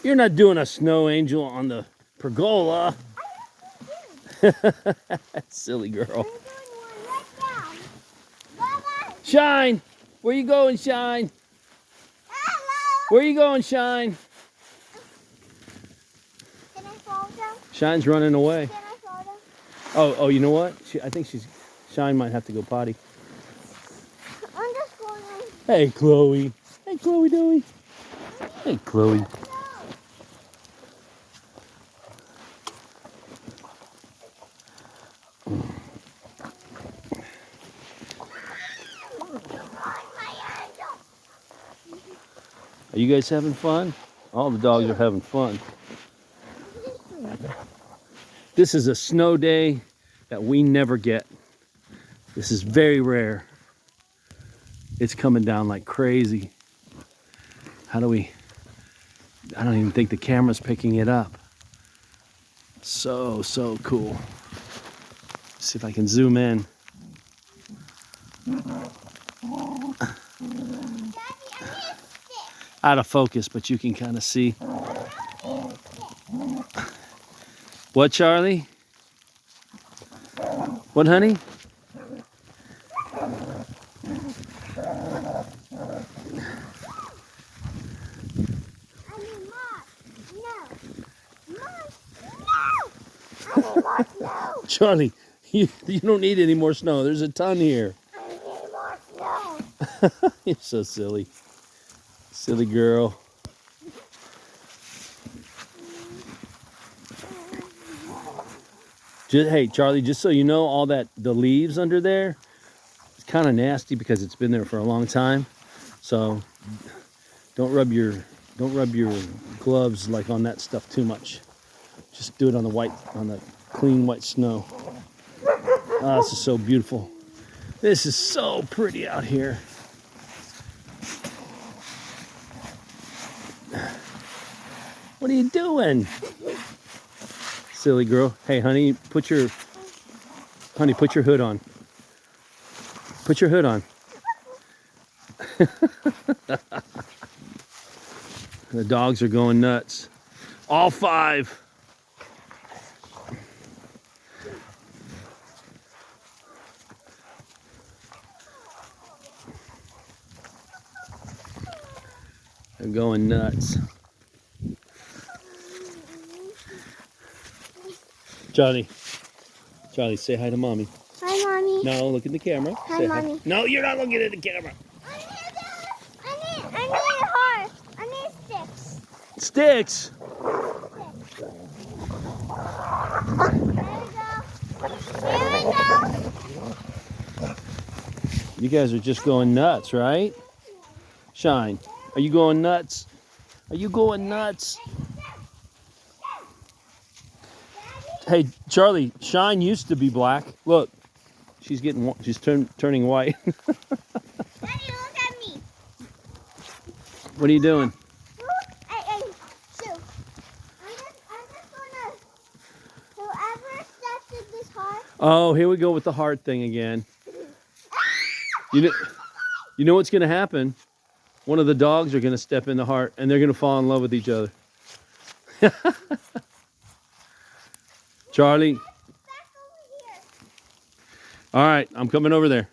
You're not doing a snow angel on the pergola. Silly girl. Shine! Where you going, Shine? Where you going, Shine? Can I follow them? Shine's running away. Can I follow them? Oh, you know what? I think Shine might have to go potty. I'm just going in. Hey, Chloe. Hey, Chloe Doey. Hey, Chloe. Are you guys having fun? All the dogs are having fun. This is a snow day that we never get. This is very rare. It's coming down like crazy. I don't even think the camera's picking it up. So cool. See if I can zoom in. Out of focus, but you can kind of see. What, Charlie? What, honey? Charlie, you don't need any more snow. There's a ton here. I need more snow. You're so silly. Silly girl. Hey, Charlie, just so you know, all the leaves under there, it's kind of nasty because it's been there for a long time. So don't rub your gloves like on that stuff too much. Just do it on the clean white snow. Oh, this is so beautiful. This is so pretty out here. What are you doing? Silly girl. Hey, honey, put your hood on. Put your hood on. The dogs are going nuts. All 5. They're going nuts. Charlie, say hi to Mommy. Hi, Mommy. No, look at the camera. Hi, Say Mommy. Hi. No, you're not looking at the camera. I need a heart. I need sticks. Sticks? There we go. You guys are just going nuts, right? Shine, are you going nuts? Are you going nuts? Hey, Charlie, Shine used to be black. Look, she's turning white. Daddy, look at me. What are you doing? Hey, Sue. I'm just gonna. Whoever steps in this heart. Oh, here we go with the heart thing again. You know what's going to happen? One of the dogs are going to step in the heart, and they're going to fall in love with each other. Charlie. Back over here. All right, I'm coming over there.